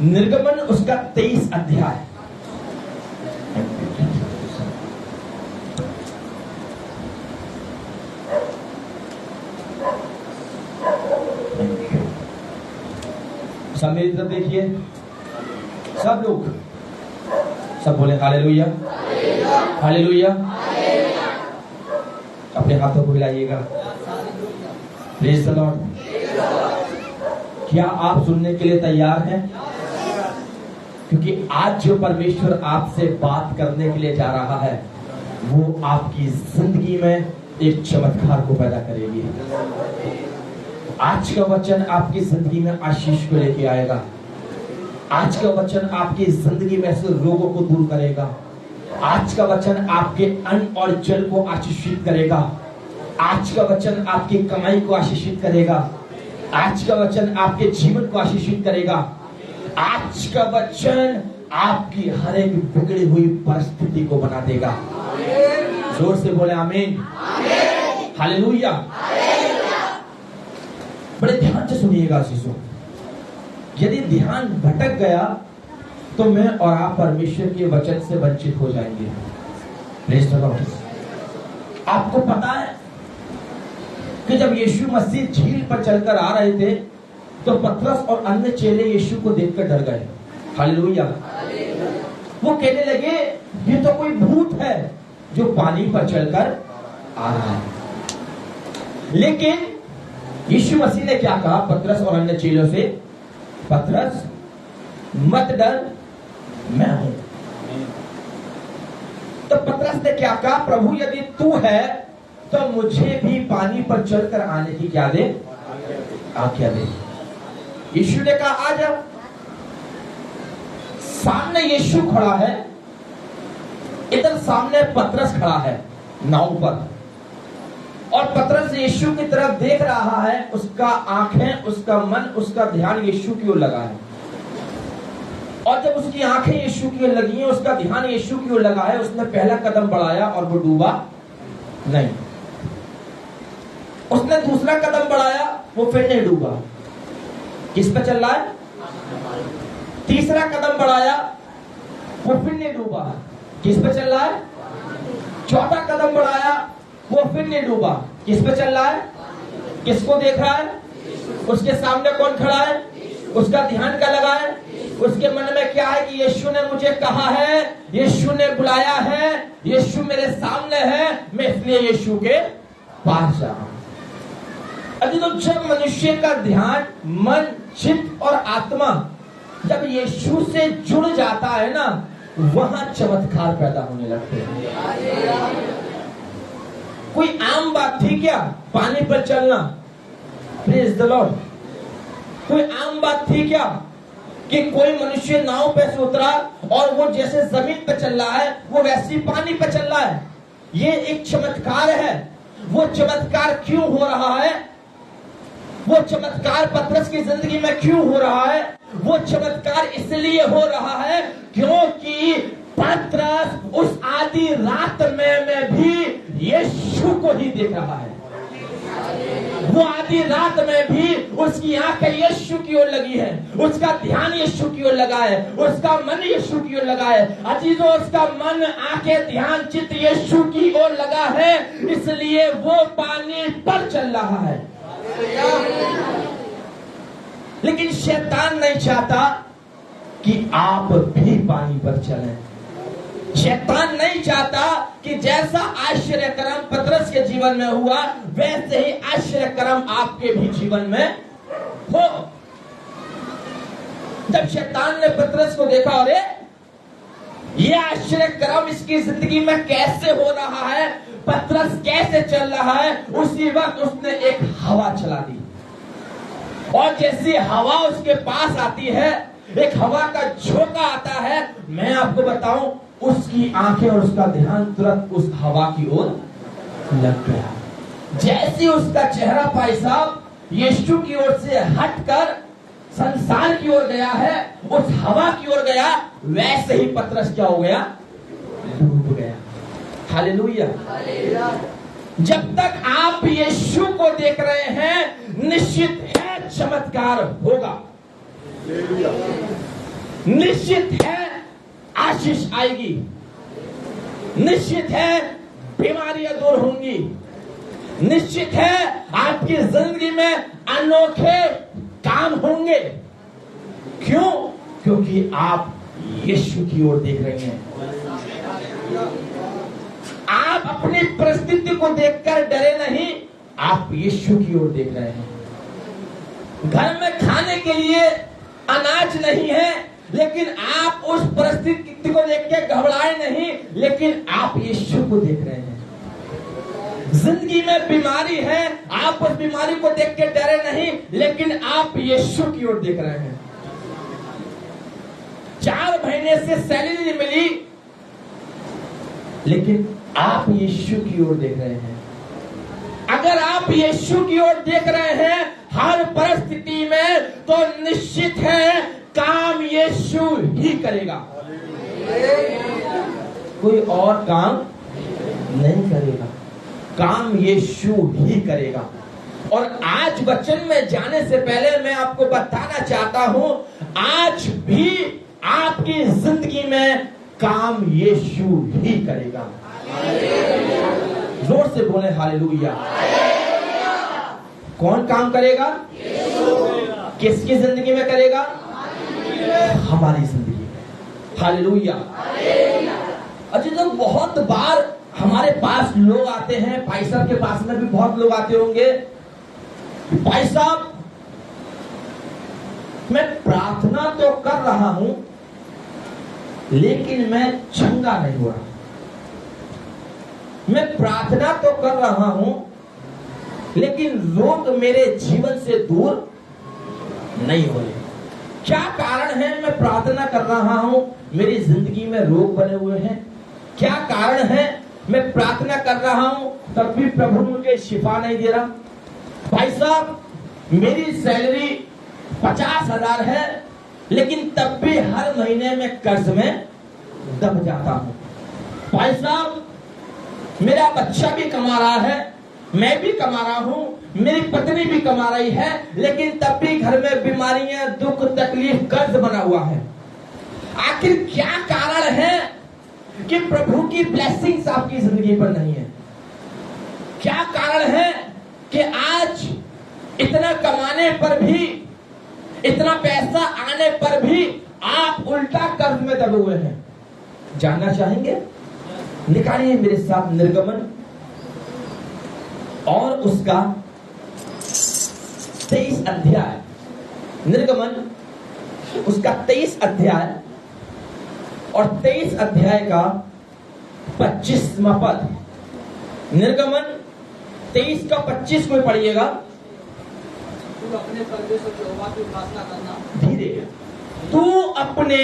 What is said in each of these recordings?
निर्गमन उसका 23 अध्याय। सब मेरी तरफ देखिए, सब लोग सब बोले हालेलुया, हालेलुया। अपने हाथों को हिलाइएगा। Praise the Lord. क्या आप सुनने के लिए तैयार हैं? क्योंकि आज जो परमेश्वर आपसे बात करने के लिए जा रहा है वो आपकी जिंदगी में एक चमत्कार को पैदा करेगी। आज का वचन आपकी जिंदगी में आशीष को लेके आएगा। आज का वचन आपकी जिंदगी में से रोगों को दूर करेगा। आज का वचन आपके अन्न और जल को आशीषित करेगा। आज का वचन आपकी कमाई को आशीषित करेगा। आज का वचन आपके जीवन को आशीषित करेगा। आज का वचन आपकी हर एक बिगड़ी हुई परिस्थिति को बना देगा। जोर से बोले आमीन, हालेलुया। बड़े ध्यान से सुनिएगा शिशु। यदि ध्यान भटक गया तो मैं और आप परमेश्वर के वचन से वंचित हो जाएंगे। Praise the Lord. आपको पता है कि जब यीशु मसीह झील पर चलकर आ रहे थे तो पतरस और अन्य चेले यीशु को देखकर डर गए। हालेलुया। वो कहने लगे ये तो कोई भूत है जो पानी पर चलकर आ रहा है। लेकिन यीशु मसीह ने क्या कहा पतरस और अन्य चेलों से? पतरस मत डर, मैं हूं। तो पतरस ने क्या कहा? प्रभु यदि तू है तो मुझे भी पानी पर चलकर आने की क्या दे? आज्ञा दे। यीशु ने कहा आ जा। सामने यीशु खड़ा है, इधर सामने पतरस खड़ा है नाव पर, और पतरस यीशु की तरफ देख रहा है। उसका आंखें, उसका मन, उसका ध्यान यीशु की ओर लगा है। और जब उसकी आंखें यीशु की ओर लगी हैं, उसका ध्यान यीशु की ओर लगा है, उसने पहला कदम बढ़ाया और वो डूबा नहीं। उसने दूसरा कदम बढ़ाया, वो फिर नहीं डूबा। किस पे चल रहा है? तीसरा कदम बढ़ाया, वो फिर नहीं डूबा। किस पे चल रहा है? चौथा कदम बढ़ाया, वो फिर नहीं डूबा। किस पे चल रहा है? किसको देख रहा है? उसके सामने कौन खड़ा है? उसका ध्यान क्या लगा है? उसके मन में क्या है कि यीशु ने मुझे कहा है, यीशु ने बुलाया है, यीशु मेरे सामने है, मैं इसलिए यीशु के पास जा रहा हूं। अभी तो जब मनुष्य का ध्यान, मन, चित्त और आत्मा जब यीशु से जुड़ जाता है ना, वहां चमत्कार पैदा होने लगते हैं। कोई आम बात थी क्या पानी पर चलना? Praise the Lord. कोई आम बात थी क्या कि कोई मनुष्य नाव पे से उतरा और वो जैसे जमीन पे चल रहा है वो वैसी पानी पे चल रहा है? ये एक चमत्कार है। वो चमत्कार क्यों हो रहा है? वो चमत्कार पतरस की जिंदगी में क्यों हो रहा है? वो चमत्कार इसलिए हो रहा है क्योंकि पतरस उस आधी रात में भी यीशु को ही देख रहा है। वो आधी रात में भी उसकी आंखें यीशु की ओर लगी है, उसका ध्यान यीशु की ओर लगा है, उसका मन यीशु की ओर लगा है। अजीजों, उसका मन, आंखें, ध्यान, चित्त यीशु की ओर लगा है, इसलिए वो पानी पर चल रहा है। लेकिन शैतान नहीं चाहता कि आप भी पानी पर चलें। शैतान नहीं चाहता कि जैसा आश्चर्यकर्म पतरस के जीवन में हुआ वैसे ही आश्चर्यकर्म आपके भी जीवन में हो। जब शैतान ने पतरस को देखा, अरे ये आश्चर्यकर्म इसकी जिंदगी में कैसे हो रहा है, पतरस कैसे चल रहा है, उसी वक्त उसने एक हवा चला दी। और जैसी हवा उसके पास आती है, एक हवा का झोंका आता है, मैं आपको बताऊं उसकी आंखें और उसका ध्यान तुरंत उस हवा की ओर लग गया। जैसे उसका चेहरा भाई साहब यीशु की ओर से हटकर संसार की ओर गया है, उस हवा की ओर गया, वैसे ही पतरस क्या हो गया? डूब गया। हालेलुया। जब तक आप यीशु को देख रहे हैं, निश्चित है चमत्कार होगा। निश्चित है आशीष आएगी, निश्चित है बीमारियां दूर होंगी, निश्चित है आपकी जिंदगी में अनोखे काम होंगे। क्यों? क्योंकि आप यीशु की ओर देख रहे हैं। आप अपनी परिस्थिति को देखकर डरे नहीं, आप यीशु की ओर देख रहे हैं। घर में खाने के लिए अनाज नहीं है, लेकिन आप उस परिस्थिति को देख के घबराए नहीं, लेकिन आप यीशु को देख रहे हैं। जिंदगी में बीमारी है, आप उस बीमारी को देख के डरे नहीं, लेकिन आप यीशु की ओर देख रहे हैं। 4 महीने से सैलरी नहीं मिली, लेकिन आप यीशु की ओर देख रहे हैं। अगर आप यीशु की ओर देख रहे हैं हर परिस्थिति में, तो निश्चित है काम यीशु ही करेगा, कोई और काम नहीं करेगा, काम यीशु ही करेगा। और आज वचन में जाने से पहले मैं आपको बताना चाहता हूं, आज भी आपकी जिंदगी में काम यीशु ही करेगा। जोर से बोले हालेलुया। कौन काम करेगा? किसकी जिंदगी में करेगा? हमारी जिंदगी में। हालेलुया। अच्छा, तो बहुत बार हमारे पास लोग आते हैं, भाई साहब के पास में भी बहुत लोग आते होंगे, भाई साहब मैं प्रार्थना तो कर रहा हूं, लेकिन मैं चंगा नहीं हो रहा। मैं प्रार्थना तो कर रहा हूं, लेकिन रोग मेरे जीवन से दूर नहीं हो रहे। क्या कारण है? मैं प्रार्थना कर रहा हूं, मेरी जिंदगी में रोग बने हुए हैं। क्या कारण है? मैं प्रार्थना कर रहा हूं, तब भी प्रभु मुझे शिफा नहीं दे रहा। भाई साहब मेरी सैलरी 50,000 है, लेकिन तब भी हर महीने में कर्ज में दब जाता हूं। भाई साहब मेरा बच्चा भी कमा रहा है, मैं भी कमा रहा हूं, मेरी पत्नी भी कमा रही है, लेकिन तब भी घर में बीमारियां, दुख, तकलीफ, कर्ज बना हुआ है। आखिर क्या कारण है कि प्रभु की ब्लेसिंग्स आपकी जिंदगी पर नहीं है? क्या कारण है कि आज इतना कमाने पर भी, इतना पैसा आने पर भी आप उल्टा कर्ज में दबे हुए हैं? जानना चाहेंगे? निकालिए मेरे साथ निर्गमन और उसका 23 अध्याय। निर्गमन उसका 23 अध्याय और 23 अध्याय का 25वां पद। निर्गमन 23 का 25 को पढ़िएगा। तू अपने परमेश्वर यहोवा की उपासना करना। धीरे। तू अपने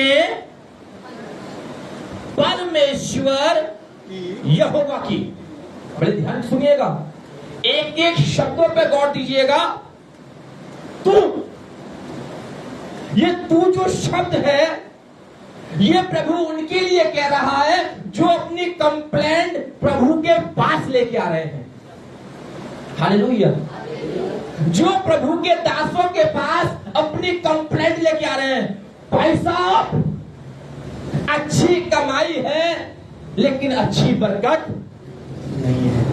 परमेश्वर यहोवा की, बड़े ध्यान सुनिएगा, एक एक शब्दों पे गौर दीजिएगा। तू, ये तू जो शब्द है, ये प्रभु उनके लिए कह रहा है जो अपनी कंप्लेंट प्रभु के पास लेके आ रहे हैं। हालेलुया। जो प्रभु के दासों के पास अपनी कंप्लेंट लेके आ रहे हैं। भाई साहब अच्छी कमाई है, लेकिन अच्छी बरकत नहीं है।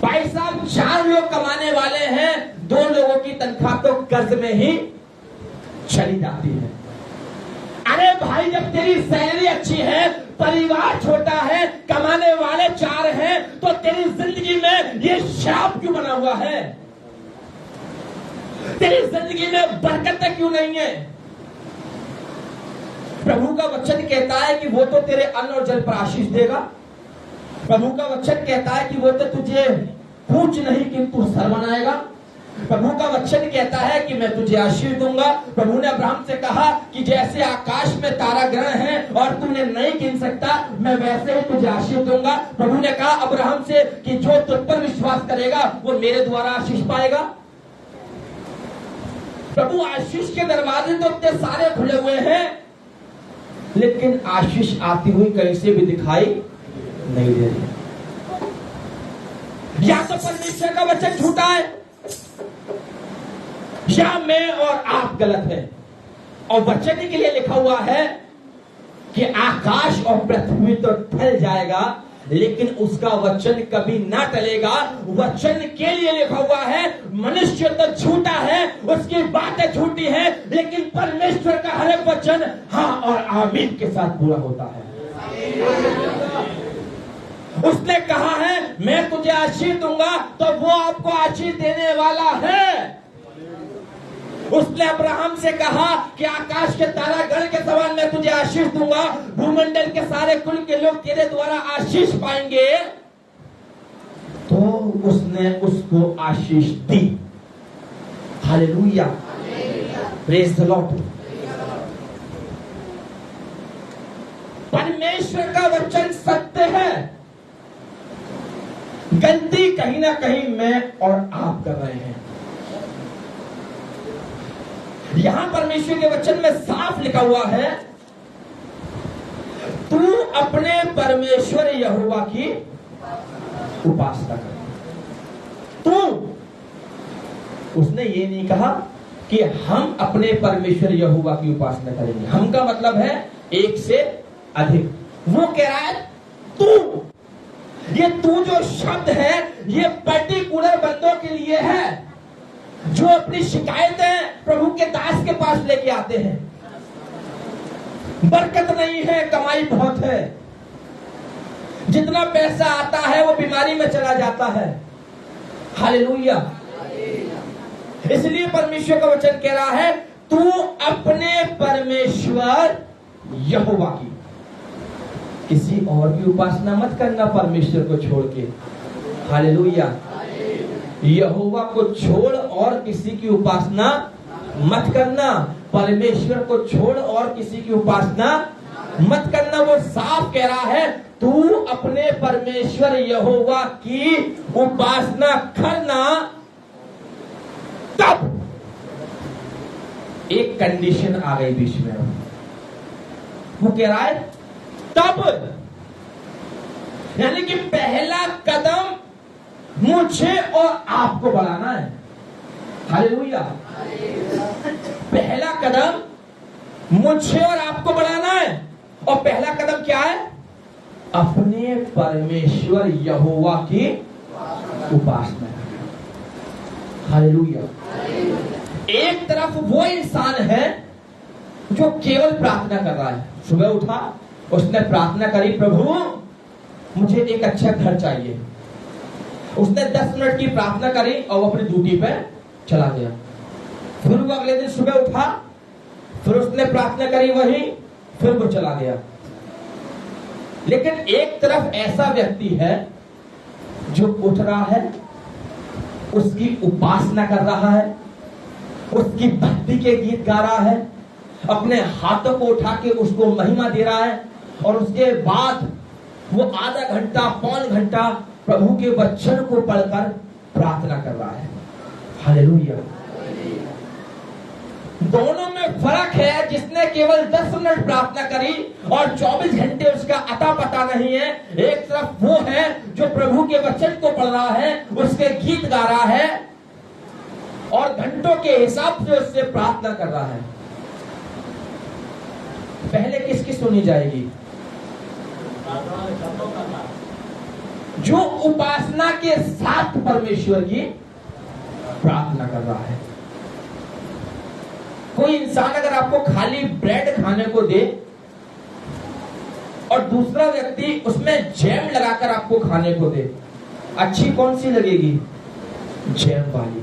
भाई साहब 4 लोग कमाने वाले हैं, 2 लोगों की तनख्वाह तो कर्ज में ही चली जाती है। अरे भाई जब तेरी सैलरी अच्छी है, परिवार छोटा है, कमाने वाले 4 हैं, तो तेरी जिंदगी में ये श्राप क्यों बना हुआ है? तेरी जिंदगी में बरकत क्यों नहीं है? प्रभु का वचन कहता है कि वो तो तेरे अन्न और जल पर आशीष देगा। प्रभु का वचन कहता है कि वो तो तुझे पूछ नहीं किंतु सर बनाएगा। प्रभु का वचन कहता है कि मैं तुझे आशीष दूंगा। प्रभु ने अब्राहम से कहा कि जैसे आकाश में तारा ग्रह है और तूने नहीं गिन सकता, मैं वैसे ही तुझे आशीष दूंगा। प्रभु ने कहा अब्राहम से कि जो तुझ पर विश्वास करेगा वो मेरे द्वारा आशीष पाएगा। प्रभु आशीष के दरवाजे तो इतने सारे खुले हुए हैं, लेकिन आशीष आती हुई कहीं से भी दिखाई नहीं दे रही। या तो परमेश्वर का वचन झूठा है, या मैं और आप गलत है। और वचन के लिए लिखा हुआ है कि आकाश और पृथ्वी तो टल जाएगा, लेकिन उसका वचन कभी ना टलेगा। वचन के लिए लिखा हुआ है, मनुष्य तो झूठा है, उसकी बातें झूठी है, लेकिन परमेश्वर का हर एक वचन हाँ और आमीन के साथ पूरा होता है। उसने कहा है मैं तुझे आशीष दूंगा, तो वो आपको आशीष देने वाला है। उसने अब्राहम से कहा कि आकाश के तारागण के समान मैं तुझे आशीष दूंगा, भूमंडल के सारे कुल के लोग तेरे द्वारा आशीष पाएंगे। तो उसने उसको आशीष दी। Hallelujah, praise the Lord. परमेश्वर का वचन सत्य है। गलती कहीं ना कहीं मैं और आप कर रहे हैं। यहां परमेश्वर के वचन में साफ लिखा हुआ है, तू अपने परमेश्वर यहोवा की उपासना कर। तू, उसने ये नहीं कहा कि हम अपने परमेश्वर यहोवा की उपासना करेंगे। हम का मतलब है एक से अधिक। वो कह रहा है तू। ये तू जो शब्द है ये पर्टिकुलर बंदों के लिए है जो अपनी शिकायतें प्रभु के दास के पास लेके आते हैं। बरकत नहीं है, कमाई बहुत है, जितना पैसा आता है वो बीमारी में चला जाता है। हालेलुया। इसलिए परमेश्वर का वचन कह रहा है तू अपने परमेश्वर यहोवा की, किसी और की उपासना मत करना परमेश्वर को छोड़ के। हालेलुया। यहोवा को छोड़ और किसी की उपासना मत करना, परमेश्वर को छोड़ और किसी की उपासना मत करना। वो साफ कह रहा है तू अपने परमेश्वर यहोवा की उपासना करना। तब एक कंडीशन आ गई बीच में। वो कह रहा है तब, यानी कि पहला कदम मुझे और आपको बढ़ाना है। हालेलुया। पहला कदम मुझे और आपको बढ़ाना है। और पहला कदम क्या है? अपने परमेश्वर यहोवा की उपासना। हालेलुया। एक तरफ वो इंसान है जो केवल प्रार्थना कर रहा है। सुबह उठा, उसने प्रार्थना करी, प्रभु मुझे एक अच्छा घर चाहिए। उसने 10 मिनट की प्रार्थना करी और वो अपनी ड्यूटी पे चला गया। फिर वो अगले दिन सुबह उठा, फिर उसने प्रार्थना करी वही, फिर वो चला गया। लेकिन एक तरफ ऐसा व्यक्ति है जो उठ रहा है, उसकी उपासना कर रहा है, उसकी भक्ति के गीत गा रहा है, अपने हाथों को उठा के उसको महिमा दे रहा है, और उसके बाद वो आधा घंटा पौन घंटा प्रभु के वचन को पढ़कर प्रार्थना कर रहा है। हालेलुया। दोनों में फर्क है। जिसने केवल 10 मिनट प्रार्थना करी और 24 घंटे उसका अता पता नहीं है। एक तरफ वो है जो प्रभु के वचन को पढ़ रहा है, उसके गीत गा रहा है और घंटों के हिसाब से उससे प्रार्थना कर रहा है। पहले किसकी सुनी जाएगी? जो उपासना के साथ परमेश्वर की प्रार्थना कर रहा है। कोई इंसान अगर आपको खाली ब्रेड खाने को दे और दूसरा व्यक्ति उसमें जैम लगाकर आपको खाने को दे, अच्छी कौन सी लगेगी? जैम वाली।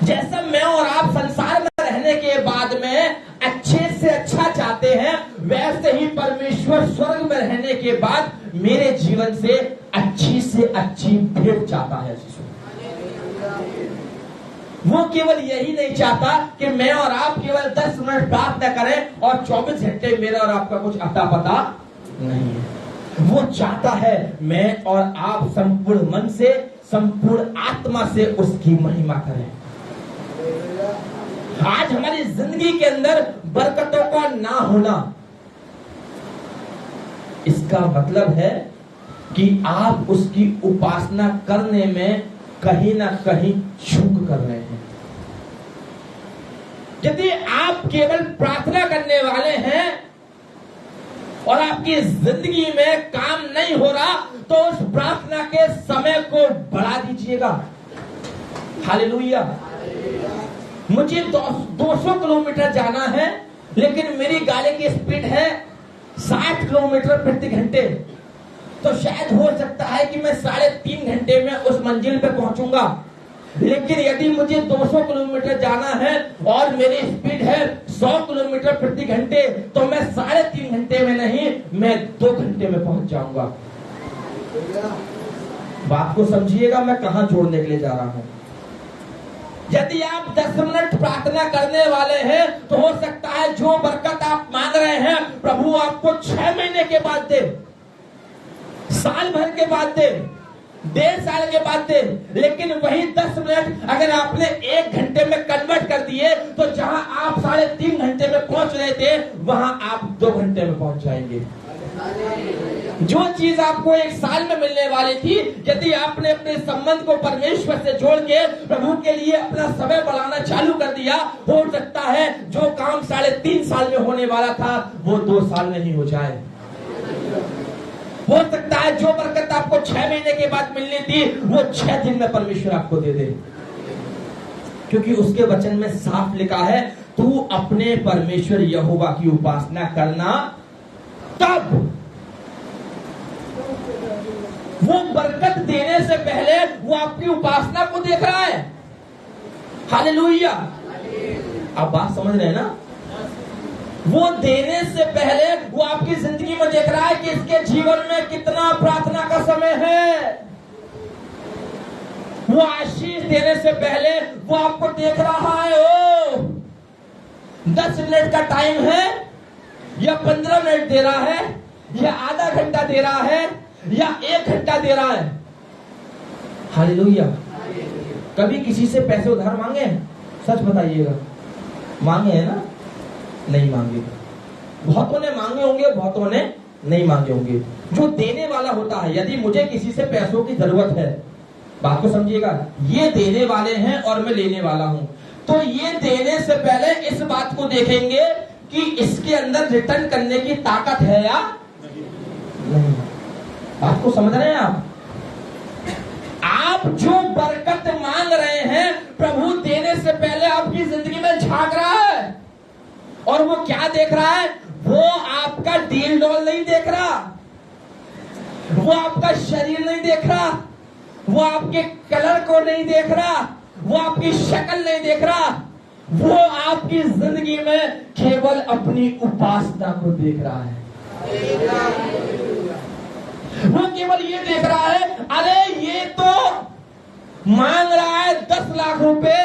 जैसा मैं और आप संसार में रहने के बाद में अच्छे से अच्छा चाहते हैं, वैसे ही परमेश्वर स्वर्ग में रहने के बाद मेरे जीवन से अच्छी भेंट चाहता है। वो केवल यही नहीं चाहता कि मैं और आप केवल 10 मिनट प्रार्थना करें और 24 घंटे मेरा और आपका कुछ अता पता नहीं है। वो चाहता है मैं और आप संपूर्ण मन से, संपूर्ण आत्मा से उसकी महिमा करें। आज हमारी जिंदगी के अंदर बरकतों का ना होना, इसका मतलब है कि आप उसकी उपासना करने में कहीं ना कहीं चूक कर रहे हैं। यदि आप केवल प्रार्थना करने वाले हैं और आपकी जिंदगी में काम नहीं हो रहा, तो उस प्रार्थना के समय को बढ़ा दीजिएगा। हालेलुया। मुझे 200 किलोमीटर जाना है, लेकिन मेरी गाड़ी की स्पीड है 60 किलोमीटर प्रति घंटे, तो शायद हो सकता है कि मैं 3.5 घंटे में उस मंजिल पे पहुंचूंगा। लेकिन यदि मुझे 200 किलोमीटर जाना है और मेरी स्पीड है 100 किलोमीटर प्रति घंटे, तो मैं 3.5 घंटे में नहीं, मैं 2 घंटे में पहुंच जाऊंगा। बात को समझिएगा, मैं कहां जोड़ने के लिए जा रहा हूं। यदि आप 10 मिनट प्रार्थना करने वाले हैं, तो हो सकता है जो बरकत आप मांग रहे हैं प्रभु आपको 6 महीने के बाद दे, साल भर के बाद दे, 1.5 साल के बाद दे। लेकिन वही 10 मिनट अगर आपने 1 घंटे में कन्वर्ट कर दिए, तो जहां आप 3.5 घंटे में पहुंच रहे थे, वहां आप 2 घंटे में पहुंच जाएंगे। जो चीज आपको 1 साल में मिलने वाली थी, यदि आपने अपने संबंध को परमेश्वर से जोड़ के प्रभु के लिए अपना समय बढ़ाना चालू कर दिया, हो सकता है जो काम 3.5 साल में होने वाला था वो 2 साल में ही हो जाए। हो सकता है जो बरकत आपको 6 महीने के बाद मिलनी थी, वो 6 दिन में परमेश्वर आपको दे दे, क्योंकि उसके वचन में साफ लिखा है, तू अपने परमेश्वर यहोवा की उपासना करना, तब वो बरकत देने से पहले वो आपकी उपासना को देख रहा है। हालेलुया। आप बात समझ रहे हैं ना? वो देने से पहले वो आपकी जिंदगी में देख रहा है कि इसके जीवन में कितना प्रार्थना का समय है। वो आशीष देने से पहले वो आपको देख रहा है, ओ 10 मिनट का टाइम है या 15 मिनट दे रहा है, या आधा घंटा दे रहा है, या 1 घंटा दे रहा है। हालेलुया। कभी किसी से पैसे उधार मांगे हैं? सच बताइएगा, मांगे हैं ना? नहीं मांगे। बहुतों ने मांगे होंगे, बहुतों ने नहीं मांगे होंगे। जो देने वाला होता है, यदि मुझे किसी से पैसों की जरूरत है, बात को समझिएगा, ये देने वाले हैं और मैं लेने वाला हूं, तो ये देने से पहले इस बात को देखेंगे कि इसके अंदर रिटर्न करने की ताकत है या नहीं। बात को समझ रहे हैं आप जो बरकत मांग रहे हैं, प्रभु देने से पहले आपकी जिंदगी में झांक रहा है, और वो क्या देख रहा है? वो आपका डील डॉल नहीं देख रहा, वो आपका शरीर नहीं देख रहा, वो आपके कलर को नहीं देख रहा, वो आपकी शक्ल नहीं देख रहा, वो आपकी जिंदगी में केवल अपनी उपासना को देख रहा है। वो केवल ये देख रहा है, अरे ये तो मांग रहा है 10 लाख रुपए,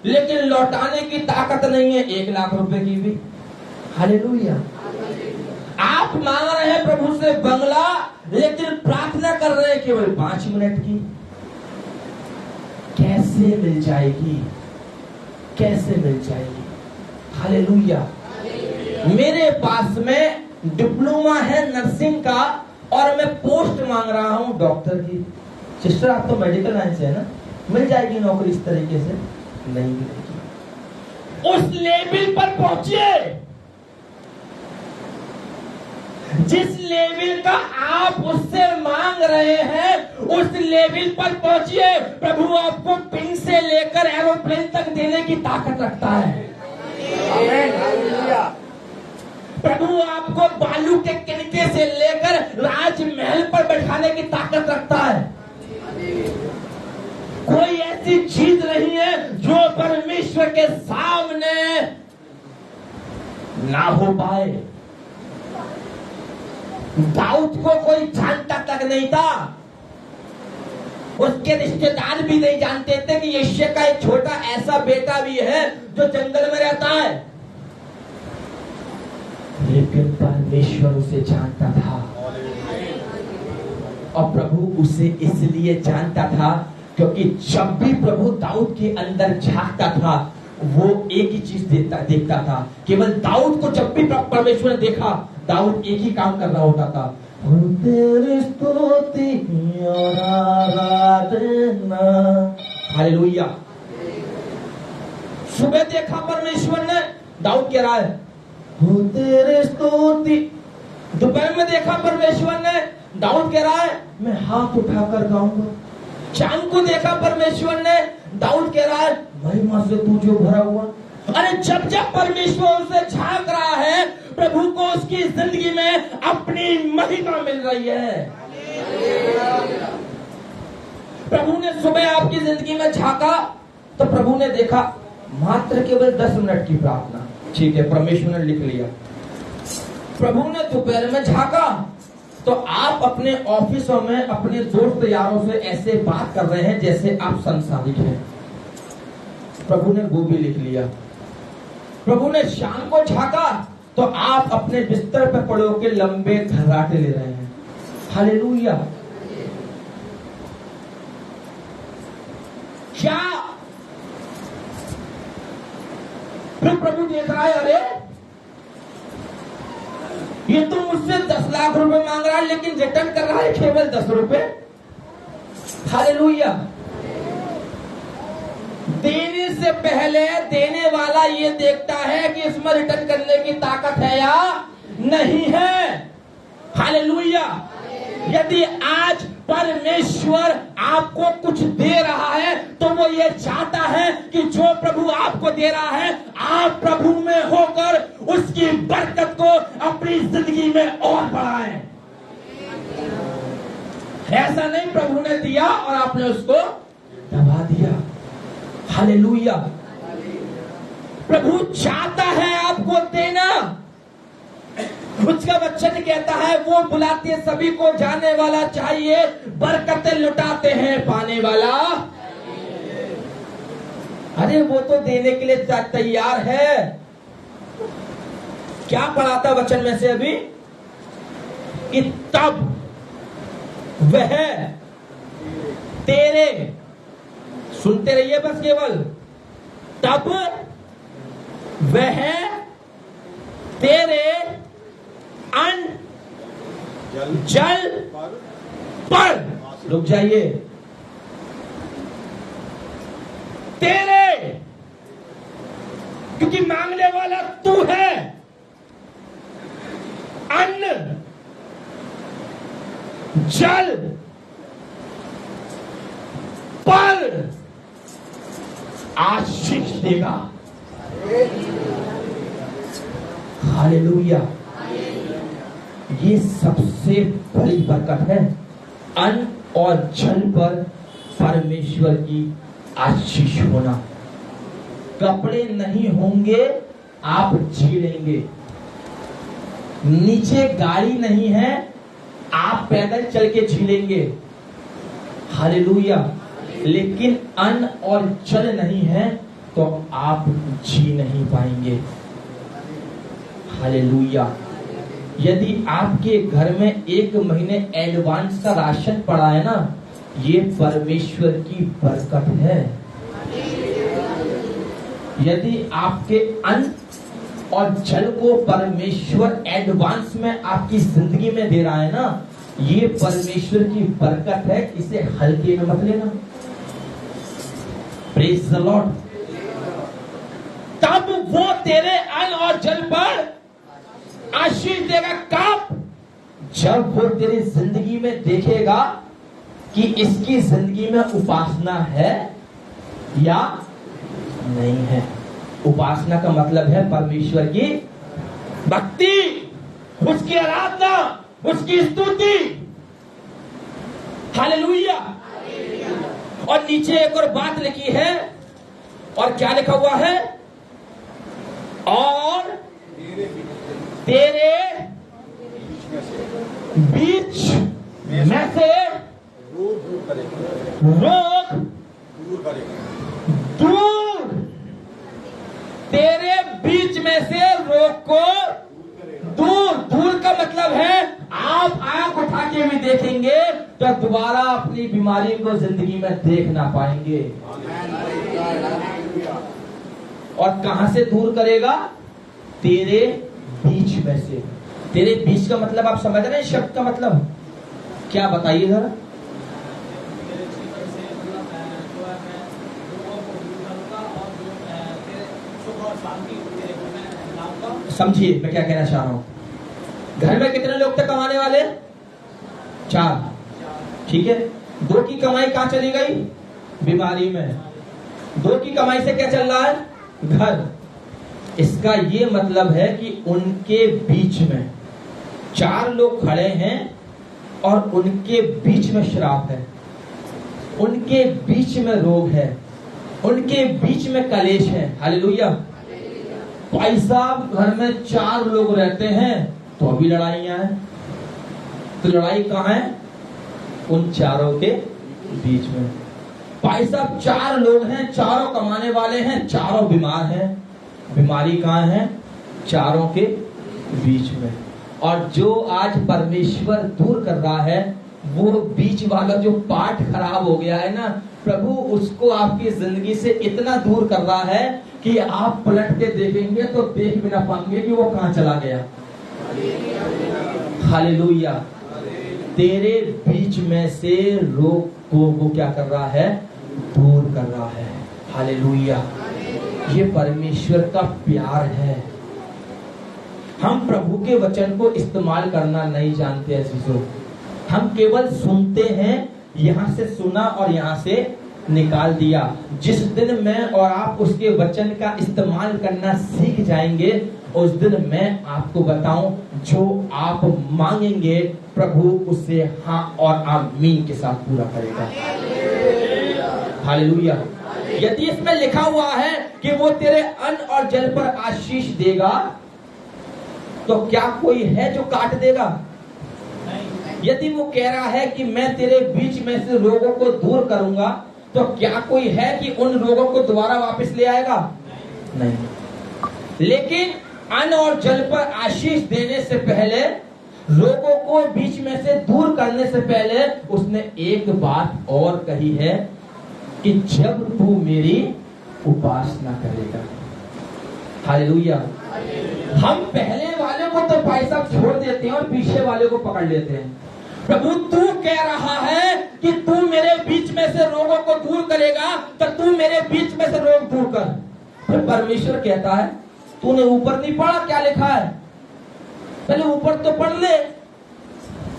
लेकिन लौटाने की ताकत नहीं है 1 लाख रुपए की भी। हालेलुया। आप मांग रहे हैं प्रभु से बंगला, लेकिन प्रार्थना कर रहे हैं केवल 5 मिनट की। कैसे मिल जाएगी? कैसे मिल जाएगी? हालेलुया। मेरे पास में डिप्लोमा है नर्सिंग का, और मैं पोस्ट मांग रहा हूं डॉक्टर की। सिस्टर, आप तो मेडिकल लाइन से है ना, मिल जाएगी नौकरी इस तरीके से? नहीं मिलेगी। उस लेवल पर पहुंचिए जिस लेवल का आप उससे मांग रहे हैं, उस लेवल पर पहुंचिए। प्रभु आपको पिन से लेकर एरोप्लेन तक देने की ताकत रखता है। प्रभु आपको बालू के किनके से लेकर राजमहल पर बैठाने की ताकत रखता है। कोई ऐसी चीज नहीं है जो परमेश्वर के सामने ना हो पाए। दाऊद को कोई जानता तक नहीं था, उसके रिश्तेदार भी नहीं जानते थे कि यिशै का एक छोटा ऐसा बेटा भी है जो जंगल में रहता है, लेकिन परमेश्वर उसे जानता था। और प्रभु उसे इसलिए जानता था क्योंकि जब भी प्रभु दाऊद के अंदर झांकता था, वो एक ही चीज देखता था। केवल दाऊद को जब भी परमेश्वर ने देखा, दाऊद एक ही काम कर रहा होता था, तेरी स्तुति और आराधना। हालेलुया। सुबह देखा परमेश्वर ने, दाऊद कह रहा है हो तेरे स्तुति। दोपहर में देखा परमेश्वर ने, दाऊद कह रहा है मैं हाथ उठाकर गाऊंगा। शाम को देखा परमेश्वर ने, दाऊद कह रहा है महिमा से तू जो भरा हुआ। अरे जब जब परमेश्वर उसे झांक रहा है, प्रभु को उसकी जिंदगी में अपनी महिमा मिल रही है। प्रभु ने सुबह आपकी जिंदगी में झांका तो प्रभु ने देखा मात्र केवल 10 मिनट की प्रार्थना, ठीक है, परमेश्वर ने लिख लिया। प्रभु ने दोपहर में झांका तो आप अपने ऑफिसों में अपने दोस्त यारों से ऐसे बात कर रहे हैं जैसे आप संसारिक हैं, प्रभु ने वो भी लिख लिया। प्रभु ने शाम को झांका तो आप अपने बिस्तर पर पड़े होकर लंबे घर्राटे ले रहे हैं। हालेलुया। क्या फिर प्रभु देख रहा है अरे ये तो मुझसे 10 लाख रुपए मांग रहा है लेकिन रिटर्न कर रहा है केवल 10 रुपए। हालेलुया। देने से पहले देने वाला ये देखता है कि इसमें रिटर्न करने की ताकत है या नहीं है। हालेलुया। यदि आज परमेश्वर आपको कुछ दे रहा है तो वो ये चाहता है कि जो प्रभु आपको दे रहा है आप प्रभु में होकर उसकी बरकत को अपनी जिंदगी में और बढ़ाएं। ऐसा नहीं प्रभु ने दिया और आपने उसको दबा दिया। हालेलुया। प्रभु चाहता है आपको देना। उसका वचन कहता है वो बुलाते सभी को जाने वाला चाहिए, बरकतें लुटाते हैं पाने वाला। अरे वो तो देने के लिए तैयार है। क्या पढ़ा था वचन में से अभी कि तब वह तेरे, सुनते रहिए बस केवल, तब वह तेरे अन्न जल पर, रुक जाइए, तेरे, क्योंकि मांगने वाला तू है, अन्न जल पर आशीष देगा। हालेलुया। ये सबसे बड़ी बरकत है, अन्न और जल पर परमेश्वर की आशीष होना। कपड़े नहीं होंगे आप जी लेंगे, नीचे गाड़ी नहीं है आप पैदल चल के जी लेंगे। हालेलुया। लेकिन अन्न और जल नहीं है तो आप जी नहीं पाएंगे। हालेलुया। यदि आपके घर में 1 महीने एडवांस का राशन पड़ा है ना, ये परमेश्वर की बरकत है। यदि आपके अन्न और जल को परमेश्वर एडवांस में आपकी जिंदगी में दे रहा है ना, ये परमेश्वर की बरकत है, इसे हल्के में मत लेना। Praise the Lord. तब वो तेरे अन्न और जल पर आशीष देगा। कब? जब वो तेरी जिंदगी में देखेगा कि इसकी जिंदगी में उपासना है या नहीं है। उपासना का मतलब है परमेश्वर की भक्ति, उसकी आराधना, उसकी स्तुति। हालेलुया। और नीचे एक और बात लिखी है, और क्या लिखा हुआ है? और तेरे बीच में से रोग दूर, तेरे बीच में से रोग को दूर। दूर का मतलब है आप आंख उठा के भी देखेंगे तो दोबारा अपनी बीमारी को जिंदगी में देख ना पाएंगे। और कहां से दूर करेगा? तेरे बीच में से। तेरे बीच का मतलब आप समझ रहे हैं? शब्द का मतलब क्या बताइए जरा। बाकी तेरे घर में लाऊंगा। समझिए मैं क्या कहना चाह रहा हूं। घर में कितने लोग थे कमाने वाले? 4। ठीक है, 2 की कमाई कहां चली गई? बीमारी में। 2 की कमाई से क्या चल रहा है? घर। इसका ये मतलब है कि उनके बीच में 4 लोग खड़े हैं और उनके बीच में श्राप है, उनके बीच में रोग है, उनके बीच में कलेश है। हालेलुया। भाई साहब घर में 4 लोग रहते हैं तो अभी लड़ाइयां हैं। तो लड़ाई कहां है? उन 4 के बीच में। भाई साहब 4 लोग हैं, 4 कमाने वाले हैं, 4 बीमार हैं। बीमारी कहां है? 4 के बीच में। और जो आज परमेश्वर दूर कर रहा है, वो बीच वाला जो पार्ट खराब हो गया है ना, प्रभु उसको आपकी जिंदगी से इतना दूर कर रहा है कि आप पलट के देखेंगे तो देख भी ना पाएंगे कि वो कहां चला गया। हालेलुया। तेरे बीच में से रोग को वो क्या कर रहा है? दूर कर रहा है। हालेलुया। ये परमेश्वर का प्यार है। हम प्रभु के वचन को इस्तेमाल करना नहीं जानते हैं चीजों। हम केवल सुनते हैं, यहां से सुना और यहां से निकाल दिया। जिस दिन मैं और आप उसके वचन का इस्तेमाल करना सीख जाएंगे, उस दिन मैं आपको बताऊं, जो आप मांगेंगे प्रभु उसे हाँ और आमीन के साथ पूरा करेगा। हालेलुया। यदि इसमें लिखा हुआ है कि वो तेरे अन्न और जल पर आशीष देगा, तो क्या कोई है जो काट देगा? यदि वो कह रहा है कि मैं तेरे बीच में से रोगों को दूर करूंगा, तो क्या कोई है कि उन रोगों को दोबारा वापस ले आएगा? नहीं। लेकिन अन्न और जल पर आशीष देने से पहले, रोगों को बीच में से दूर करने से पहले, उसने एक बात और कही है कि जब तू मेरी उपासना करेगा। हालेलुया। हम पहले वाले को तो भाई साहब छोड़ देते हैं और पीछे वाले को पकड़ लेते हैं। प्रभु तू कह रहा है कि तू मेरे बीच में से रोगों को दूर करेगा, तो तू मेरे बीच में से रोग दूर कर। फिर परमेश्वर कहता है, तूने ऊपर नहीं पढ़ा क्या लिखा है? पहले ऊपर तो पढ़ ले।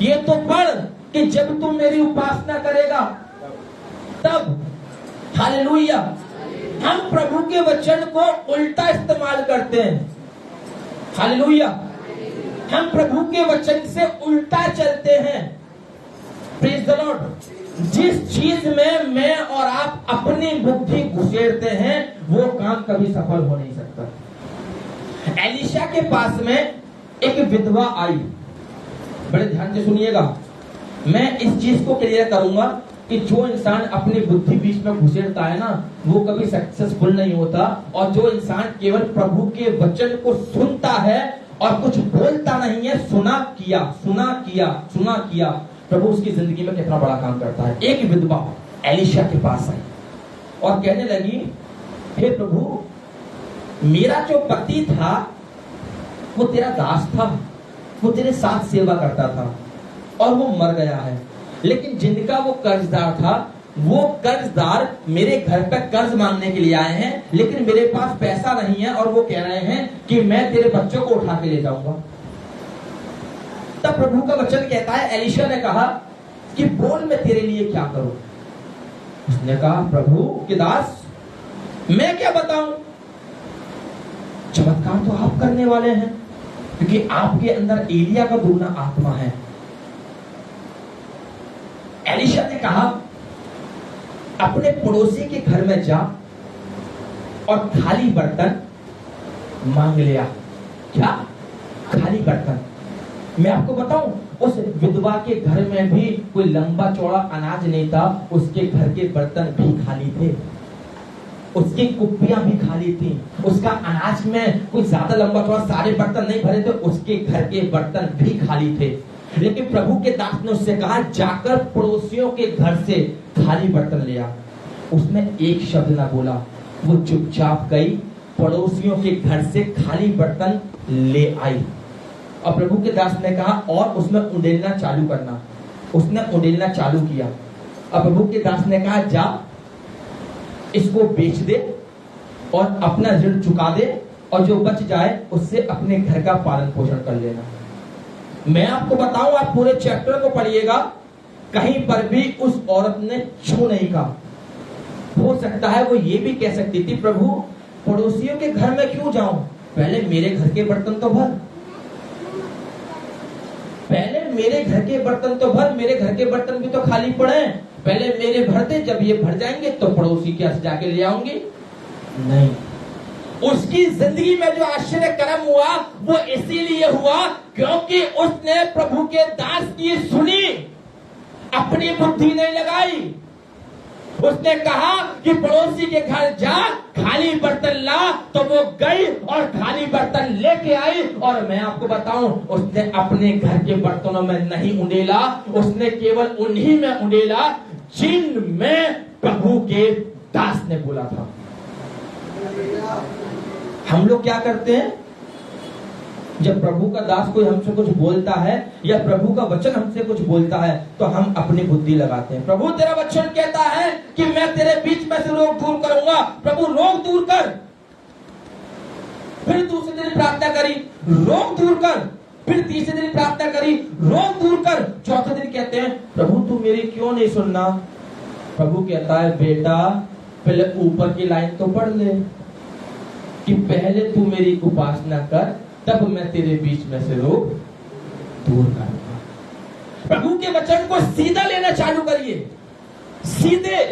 ये तो पढ़ कि जब तू मेरी उपासना करेगा तब। हालेलुया। हम प्रभु के वचन को उल्टा इस्तेमाल करते हैं। हालेलुया। हम प्रभु के वचन से उल्टा चलते हैं। Praise the Lord. जिस चीज में मैं और आप अपनी बुद्धि घुसेड़ते हैं, वो काम कभी सफल हो नहीं सकता। एलिशा के पास में एक विधवा आई। बड़े ध्यान से सुनिएगा, मैं इस चीज को क्लियर करूंगा कि जो इंसान अपनी बुद्धि बीच में घुसेड़ता है ना, वो कभी सक्सेसफुल नहीं होता। और जो इंसान केवल प्रभु के वचन को सुनता है और कुछ बोलता नहीं है, सुना किया सुना किया सुना किया, प्रभु उसकी जिंदगी में कितना बड़ा काम करता है। एक विधवा एलिशा के पास आई और कहने लगी, हे प्रभु, मेरा जो पति था वो तेरा दास था, वो तेरे साथ सेवा करता था और वो मर गया है। लेकिन जिनका वो कर्जदार था, वो कर्जदार मेरे घर पर कर्ज मांगने के लिए आए हैं, लेकिन मेरे पास पैसा नहीं है और वो कह रहे हैं कि मैं तेरे बच्चों को उठा के ले जाऊंगा। तब प्रभु का वचन कहता है, एलिशा ने कहा कि बोल मैं तेरे लिए क्या करूं। उसने कहा, प्रभु के दास, मैं क्या बताऊं? चमत्कार तो आप करने वाले हैं, क्योंकि आपके अंदर एलिया का दूना आत्मा है। एलिशा ने कहा, अपने पड़ोसी के घर में जा और खाली बर्तन मांग लिया। क्या? खाली बर्तन। मैं आपको बताऊं, उस विधवा के घर में भी कोई लंबा चौड़ा अनाज नहीं था। उसके घर के बर्तन भी खाली थे, उसकी कुप्पियां भी खाली थी। उसका अनाज में कोई ज्यादा लंबा चौड़ा सारे बर्तन नहीं भरे थे, उसके घर के बर्तन भी खाली थे। लेकिन प्रभु के दास ने उससे कहा, जाकर पड़ोसियों के घर से खाली बर्तन ले आ। उसने एक शब्द ना बोला, वो चुपचाप गई, पड़ोसियों के घर से खाली बर्तन ले आई। और प्रभु के दास ने कहा, और उसमें उंडेलना चालू करना। उसने उंडेलना चालू किया। और प्रभु के दास ने कहा, जा इसको बेच दे और अपना ऋण चुका दे और जो बच जाए उससे अपने घर का पालन पोषण कर लेना। मैं आपको बताऊं, आप पूरे चैप्टर को पढ़िएगा, कहीं पर भी उस औरत ने छू नहीं कहा। हो सकता है वो ये भी कह सकती थी, प्रभु पड़ोसियों के घर में क्यों जाऊं, पहले मेरे घर के बर्तन तो भर, पहले मेरे घर के बर्तन तो भर, मेरे घर के बर्तन भी तो खाली पड़े हैं, पहले मेरे भरते, जब ये भर जाएंगे तो पड़ोसी के यहाँ जाके ले आऊंगी। नहीं, उसकी जिंदगी में जो आश्चर्य कर्म हुआ वो इसीलिए हुआ क्योंकि उसने प्रभु के दास की सुनी, अपनी बुद्धि नहीं लगाई। उसने कहा कि पड़ोसी के घर जा, खाली बर्तन ला, तो वो गई और खाली बर्तन लेके आई। और मैं आपको बताऊं, उसने अपने घर के बर्तनों में नहीं उंडेला, उसने केवल उन्हीं में उंडेला जिनमें प्रभु के दास ने बोला था। हम लोग क्या करते हैं, जब प्रभु का दास कोई हमसे कुछ बोलता है या प्रभु का वचन हमसे कुछ बोलता है तो हम अपनी बुद्धि लगाते हैं। प्रभु तेरा वचन कहता है कि मैं तेरे बीच में से रोग दूर करूंगा, प्रभु रोग दूर कर। फिर दूसरे दिन प्रार्थना करी, रोग दूर कर। फिर तीसरे दिन प्रार्थना करी, रोग दूर कर। चौथे दिन कहते हैं, प्रभु तू मेरी क्यों नहीं सुनना। प्रभु कहता है, बेटा पहले ऊपर की लाइन तो पढ़ ले कि पहले तू मेरी उपासना कर, तब मैं तेरे बीच में से रोग दूर करूंगा। प्रभु के वचन को सीधा लेना चालू करिए, सीधे,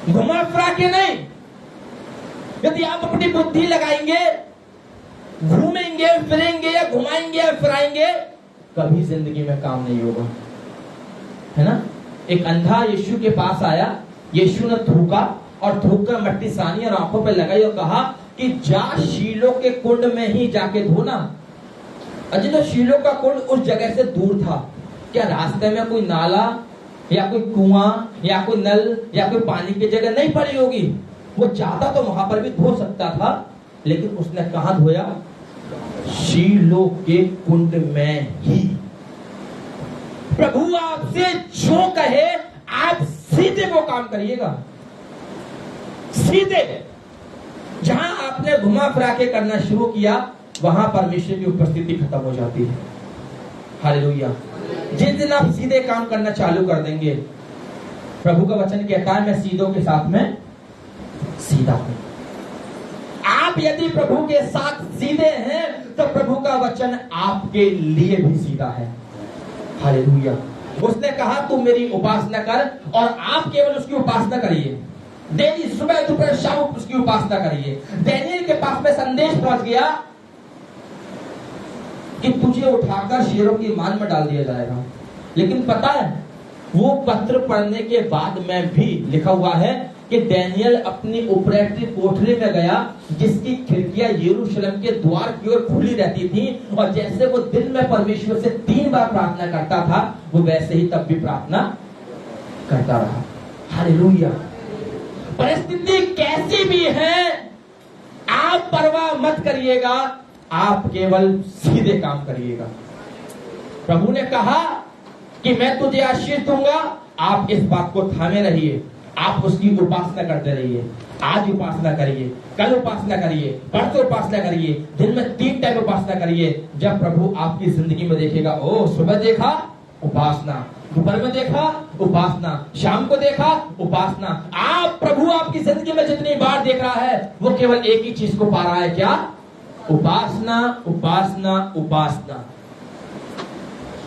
घुमा फिरा के नहीं। यदि आप अपनी बुद्धि लगाएंगे, घूमेंगे फिरेंगे या घुमाएंगे या फिराएंगे, कभी जिंदगी में काम नहीं होगा, है ना। एक अंधा यीशु के पास आया, यीशु ने थूका और थूक कर मट्टी सानी और आंखों पे लगाई और कहा कि जा शीलो के कुंड में ही जाके धोना। अजय जो शीलो का कुंड उस जगह से दूर था, क्या रास्ते में कोई नाला या कोई कुआं या कोई नल या कोई पानी की जगह नहीं पड़ी होगी। वो चाहता तो वहां पर भी धो सकता था, लेकिन उसने कहां धोया, शीलो के कुंड में ही। प्रभु आपसे जो कहे आप सीधे वो काम करिएगा, सीधे। जहां आपने घुमा फिरा के करना शुरू किया वहां परमेश्वर की उपस्थिति खत्म हो जाती है। हालेलुया। जिस दिन आप सीधे काम करना चालू कर देंगे, प्रभु का वचन कहता है मैं सीधों के साथ में सीधा हूं। आप यदि प्रभु के साथ सीधे हैं तो प्रभु का वचन आपके लिए भी सीधा है। हालेलुया। उसने कहा तू मेरी उपासना कर, और आप केवल उसकी उपासना करिए, डेली सुबह दोपहर शाम उसकी उपासना करिए। दानियेल के पास में संदेश पहुंच गया कि तुझे उठाकर शेरों की मान में डाल दिया जाएगा। लेकिन पता है, वो पत्र पढ़ने के बाद में भी लिखा हुआ है कि दानियेल अपनी उपरेटी कोठरी में गया, जिसकी खिड़कियां यरूशलेम के द्वार की ओर खुली रहती थी, और जैसे वो दिन में परमेश्वर से 3 बार प्रार्थना करता था, वो वैसे ही तब भी प्रार्थना करता रहा। हालेलुया। परिस्थिति कैसी भी है, आप परवाह मत करिएगा, आप केवल सीधे काम करिएगा। प्रभु ने कहा कि मैं तुझे आशीष दूंगा, आप इस बात को थामे रहिए, आप उसकी उपासना करते रहिए। आज उपासना करिए, कल उपासना करिए, परसों उपासना करिए, दिन में 3 टाइम उपासना करिए। जब प्रभु आपकी जिंदगी में देखेगा, ओ सुबह देखा उपासना, दोपहर में देखा उपासना, शाम को देखा उपासना। आप प्रभु आपकी जिंदगी में जितनी बार देख रहा है वो केवल एक ही चीज को पा रहा है, क्या? उपासना, उपासना, उपासना।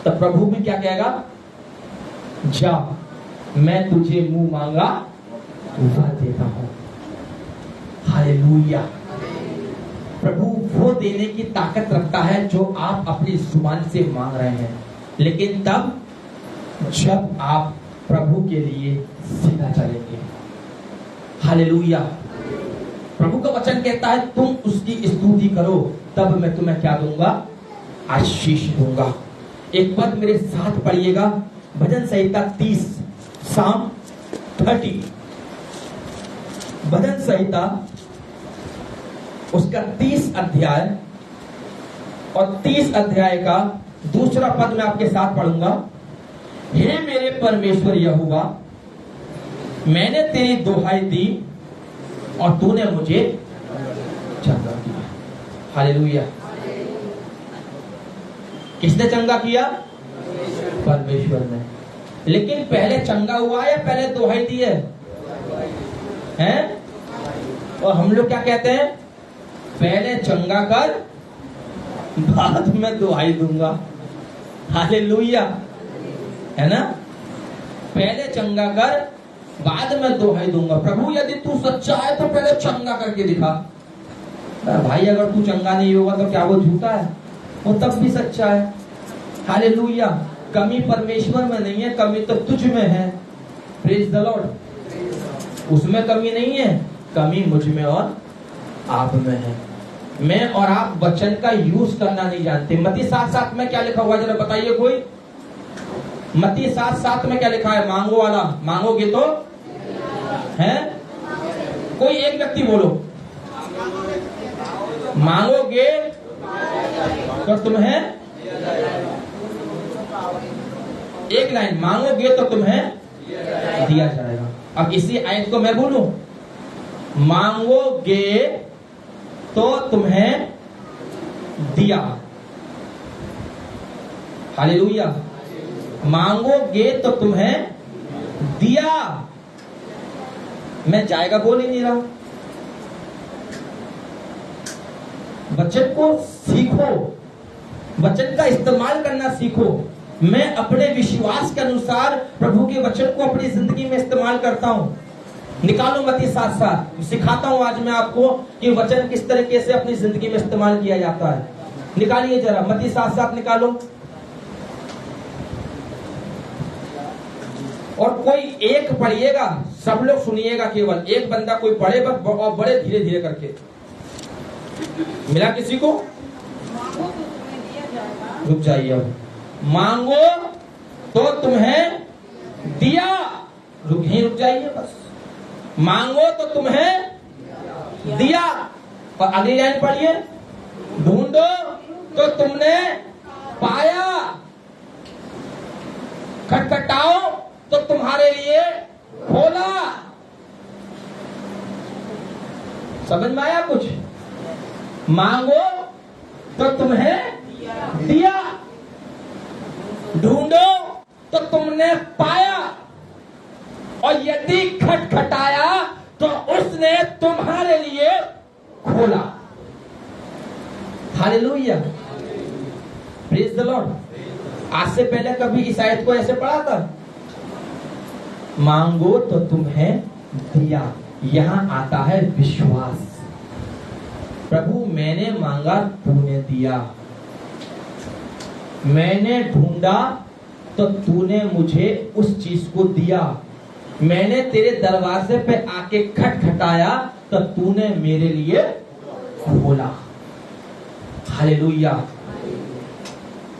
तब प्रभु भी क्या कहेगा, जा मैं तुझे मुंह मांगा वह देता हूं। हालेलुया। प्रभु वो देने की ताकत रखता है जो आप अपनी जुबान से मांग रहे हैं, लेकिन तब जब आप प्रभु के लिए सीधा चलेंगे। हालेलुया। प्रभु का वचन कहता है तुम उसकी स्तुति करो, तब मैं तुम्हें क्या दूंगा? आशीष दूंगा। एक पद मेरे साथ पढ़िएगा, भजन संहिता 30, साम 30। भजन संहिता उसका 30 अध्याय और 30 अध्याय का दूसरा पद मैं आपके साथ पढ़ूंगा। हे मेरे परमेश्वर यहोवा, मैंने तेरी दुहाई दी और तूने मुझे चंगा दिया। हालेलुया। किसने चंगा किया? परमेश्वर ने। लेकिन पहले चंगा हुआ या पहले दुहाई दी है? और हम लोग क्या कहते हैं? पहले चंगा कर बाद में दुहाई दूंगा। हालेलुया, है ना? पहले चंगा कर बाद में दुहाई दूंगा। प्रभु यदि तू सच्चा है तो पहले चंगा करके दिखा। भाई अगर तू चंगा नहीं होगा तो क्या वो झूठा है? वो तब भी सच्चा है। हालेलुया। कमी परमेश्वर में नहीं है, कमी तो तुझ में है। Praise the Lord. उसमें कमी नहीं है, कमी मुझ में और आप में है। मैं और आप वचन का यूज करना नहीं जानते। मत्ती 7:7 में क्या लिखा हुआ है जरा बताइए कोई? मत्ती 7:7 में क्या लिखा है? मांगो वाला, मांगोगे तो है? कोई एक व्यक्ति बोलो। मांगोगे तो तुम्हें, एक लाइन, मांगोगे तो तुम्हें दिया जाएगा। अब इसी आयत को मैं बोलूं, मांगोगे तो तुम्हें दिया। हालेलुया। मांगोगे तो तुम्हें दिया। मैं जाएगा बोल ही नहीं रहा। वचन को सीखो, वचन का इस्तेमाल करना सीखो। मैं अपने विश्वास के अनुसार प्रभु के वचन को अपनी जिंदगी में इस्तेमाल करता हूं। निकालो मत्ती 7:7। सिखाता हूं आज मैं आपको कि वचन किस तरीके से अपनी जिंदगी में इस्तेमाल किया जाता है। निकालिए जरा, मत्ती 7:7 निकालो। और कोई एक पढ़िएगा, सब लोग सुनिएगा, केवल एक बंदा कोई पढ़े और बड़े धीरे धीरे करके। मिला किसी को? रुक जाइए। अब मांगो तो तुम्हें दिया। रुक जाइए बस। मांगो तो तुम्हें दिया। और अगली लाइन पढ़िए, ढूंढो तो तुमने पाया, खटखटाओ तो तुम्हारे लिए खोला। समझ में आया कुछ? मांगो तो तुम्हें दिया, ढूंढो तो तुमने पाया, और यदि खटखटाया तो उसने तुम्हारे लिए खोला। Hallelujah, praise the Lord. आज से पहले कभी इस आयत को ऐसे पढ़ा था? मांगो तो तुम्हें दिया। यहां आता है विश्वास। प्रभु मैंने मांगा, तूने दिया। मैंने ढूंढा तो तूने मुझे उस चीज को दिया। मैंने तेरे दरवाजे पे आके खटखटाया तो तूने मेरे लिए खोला। हालेलुया।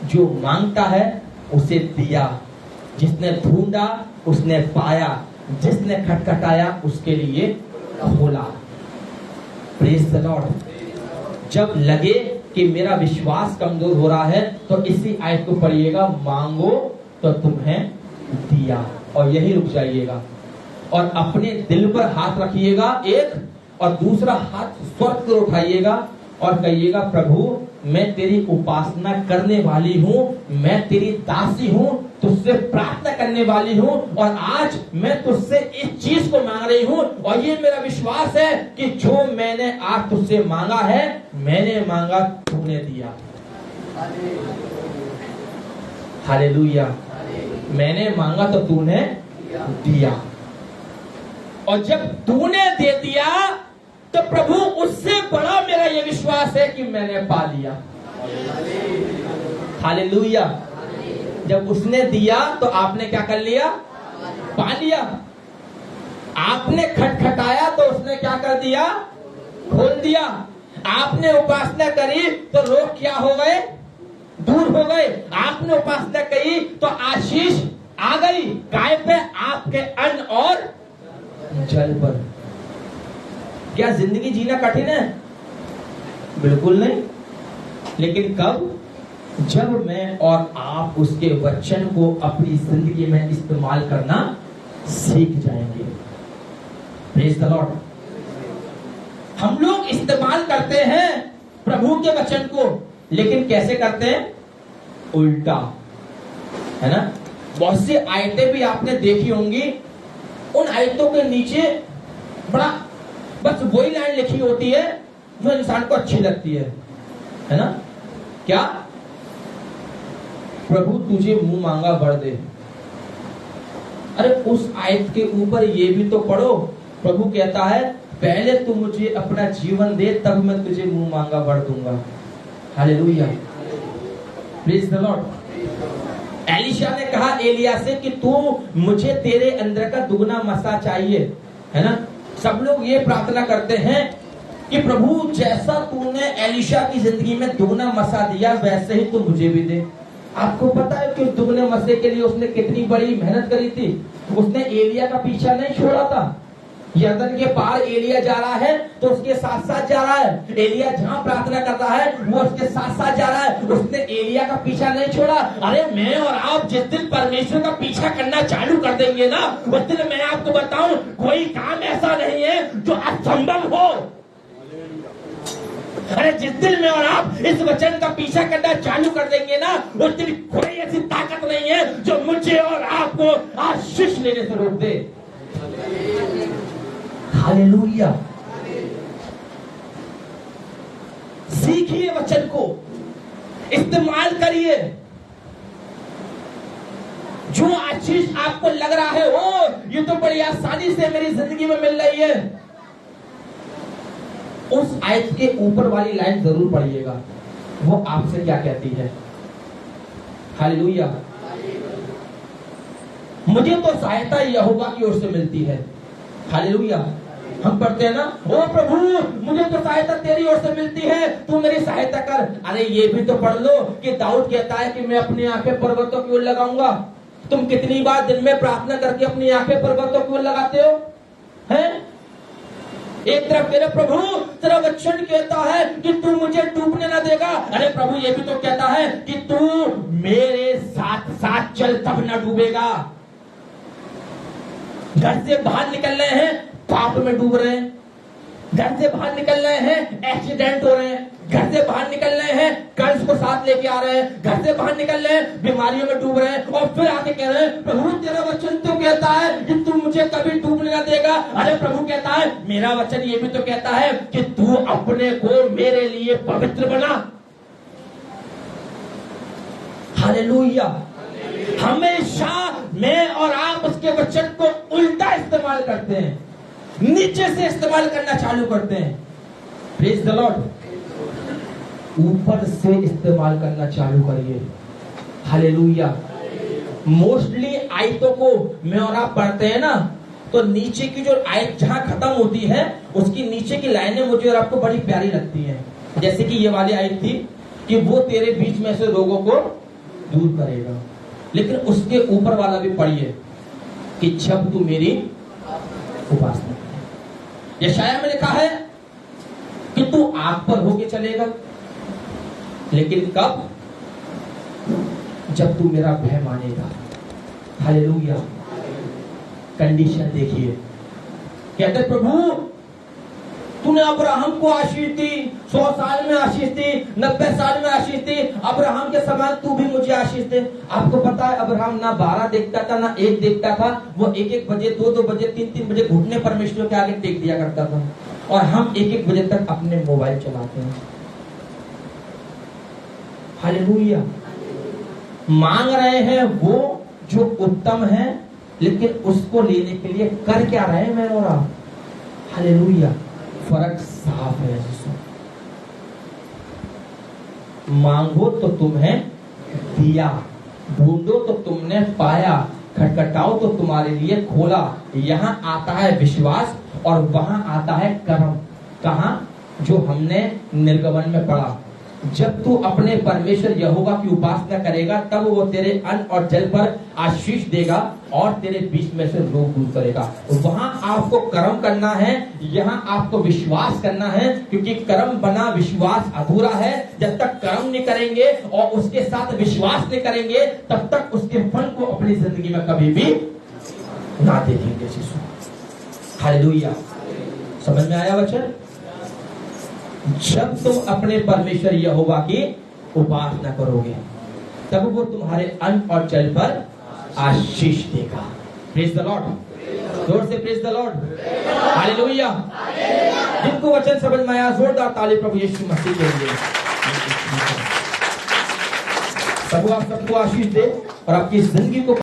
जो मांगता है उसे दिया, जिसने ढूंढा उसने पाया, जिसने खटखटाया उसके लिए खोला। Praise the Lord. जब लगे कि मेरा विश्वास कमजोर हो रहा है तो इसी आयत को पढ़िएगा, मांगो तो तुम्हें दिया, और यही रुक जाइएगा। और अपने दिल पर हाथ रखिएगा एक, और दूसरा हाथ स्वर्ग को उठाइएगा और कहिएगा, प्रभु मैं तेरी उपासना करने वाली हूँ, मैं तेरी दासी हूँ, तुझसे प्रार्थना करने वाली हूँ, और आज मैं तुझसे इस चीज को मांग रही हूँ, और ये मेरा विश्वास है कि जो मैंने आज तुझसे मांगा है, मैंने मांगा, तूने दिया। हालेलुया। मैंने मांगा तो तूने दिया, और जब तूने दे दिया तो प्रभु उससे बड़ा मेरा ये विश्वास है कि मैंने पा लिया। हालेलुया। जब उसने दिया तो आपने क्या कर लिया? पा लिया। आपने खटखटाया तो उसने क्या कर दिया? खोल दिया। आपने उपासना करी तो रोग क्या हो गए? दूर हो गए। आपने उपासना करी तो आशीष आ गई। गाय पे? आपके अन्न और जल पर। क्या जिंदगी जीना कठिन है? बिल्कुल नहीं। लेकिन कब? जब मैं और आप उसके वचन को अपनी जिंदगी में इस्तेमाल करना सीख जाएंगे। Praise the Lord. हम लोग इस्तेमाल करते हैं प्रभु के वचन को, लेकिन कैसे करते हैं? उल्टा, है ना। बहुत सी आयतें भी आपने देखी होंगी, उन आयतों के नीचे बड़ा बस वही लाइन लिखी होती है जो इंसान को अच्छी लगती है ना। क्या? प्रभु तुझे मुंह मांगा भर दे। अरे उस आयत के ऊपर ये भी तो पढ़ो, प्रभु कहता है पहले तू मुझे अपना जीवन दे, तब मैं तुझे मुंह मांगा भर दूंगा। Hallelujah, praise the Lord. Elisha ने कहा एलिया से कि तू मुझे तेरे अंदर का दुगना मसा चाहिए, है ना। सब लोग ये प्रार्थना करते हैं कि प्रभु जैसा तूने एलीशा की जिंदगी में दुगना मसा दिया वैसे ही तू मुझे भी दे। आपको पता है कि उस दुगने मसे के लिए उसने कितनी बड़ी मेहनत करी थी। उसने एलिया का पीछा नहीं छोड़ा था। यरदन के पार एलिया जा रहा है तो उसके साथ साथ जा रहा है। एलिया जहां प्रार्थना कर रहा है वो उसके साथ साथ जा रहा है। उसने एलिया का पीछा नहीं छोड़ा। अरे मैं और आप जिस दिन परमेश्वर का पीछा करना चालू कर देंगे ना, उस दिन मैं आपको बताऊं कोई काम ऐसा नहीं है जो असंभव हो। अरे जिस दिन में और आप इस वचन का पीछा करना चालू कर देंगे ना, उस दिन कोई ऐसी ताकत नहीं है जो मुझे और आपको आशीष लेने से रोक दे। हालेलुया। सीखिए वचन को, इस्तेमाल करिए। जो आशीष आपको लग रहा है ओ ये तो बड़ी आसानी से मेरी जिंदगी में मिल रही है, उस आयत के ऊपर वाली लाइन जरूर पढ़िएगा, वो आपसे क्या कहती है। हालेलुया। मुझे तो सहायता यहोवा की ओर से मिलती है। हालेलुया। हम पढ़ते हैं ना, ओ प्रभु मुझे तो सहायता तेरी ओर से मिलती है, तू मेरी सहायता कर। अरे ये भी तो पढ़ लो कि दाऊद कहता है कि मैं अपनी आंखें पर्वतों की ओर लगाऊंगा। तुम कितनी बार दिन में प्रार्थना करके अपनी आंखें पर्वतों की ओर लगाते हो? हैं? एक तरफ मेरे प्रभु तेरा वचन कहता है कि तू मुझे डूबने ना देगा। अरे प्रभु ये भी तो कहता है कि तू मेरे साथ साथ चल तब ना डूबेगा। घर से बाहर निकल रहे हैं, पाप में डूब रहे हैं। घर से बाहर निकल रहे हैं, एक्सीडेंट हो रहे हैं। घर से बाहर निकल रहे हैं, कर्ज को साथ लेके आ रहे हैं। घर से बाहर निकल रहे हैं, बीमारियों में डूब रहे हैं, और फिर आके कह रहे हैं प्रभु तेरा वचन तो कहता है कि तू मुझे कभी डूबने ना देगा। अरे प्रभु कहता है मेरा वचन ये भी तो कहता है कि तू अपने को मेरे लिए पवित्र बना। हालेलुया। हमेशा मैं और आप उसके वचन को उल्टा इस्तेमाल करते हैं, नीचे से इस्तेमाल करना चालू करते हैं। Praise the Lord. ऊपर से इस्तेमाल करना चालू करिए। हालेलुया। मोस्टली आयतों को मैं और आप पढ़ते हैं ना, तो नीचे की जो आयत जहां खत्म होती है उसकी नीचे की लाइनें मुझे और आपको बड़ी प्यारी लगती हैं। जैसे कि ये वाली आयत थी कि वो तेरे बीच में से रोगों को दूर करेगा। लेकिन उसके ऊपर वाला भी पढ़िए कि जब तू मेरी उपासना। यशाया में लिखा है कि तू आग पर होके चलेगा, लेकिन कब? जब तू मेरा भय मानेगा। हालेलुया। कंडीशन देखिए, कहते प्रभु तूने अब्राहम को आशीष दी, 100 साल में आशीष दी, 90 साल में आशीष दी, अब्राहम के समान तू भी मुझे आशीष दे। आपको पता है अब्राहम ना 12 देखता था ना 1 देखता था, वो 1-1 बजे 2-2 बजे 3-3 बजे घुटने परमेश्वर के आगे टेक दिया करता था। और हम 1-1 बजे तक अपने मोबाइल चलाते हैं। हालेलुया। मांग रहे हैं वो जो उत्तम है, लेकिन उसको लेने के लिए कर क्या रहे हैं मैं और आप? हालेलुया। फर्क साफ है। मांगो तो तुम्हें दिया, ढूंढो तो तुमने पाया, खटखटाओ तो तुम्हारे लिए खोला। यहाँ आता है विश्वास और वहां आता है कर्म। कहां? जो हमने निर्गमन में पढ़ा। जब तू अपने परमेश्वर यहोवा की उपासना करेगा तब वो तेरे अन्न और जल पर आशीष देगा और तेरे बीच में से रोग दूर करेगा। वहां आपको कर्म करना है, यहाँ आपको विश्वास करना है, क्योंकि कर्म बना विश्वास अधूरा है। जब तक कर्म नहीं करेंगे और उसके साथ विश्वास नहीं करेंगे तब तक उसके फल को अपनी जिंदगी में कभी भी ना देखेंगे। हालेलुया। समझ में आया वचन? जब तुम अपने परमेश्वर यहोवा की उपासना करोगे तब वो तुम्हारे अन्न और जल पर आशीष देगा। प्रेज द लॉर्ड, जोर से प्रेज द लॉर्ड, हालेलुया। जिनको वचन समझ में आया जोरदार ताली प्रभु यीशु मसीह के लिए। प्रभु आप सबको आशीष दे और आपकी जिंदगी को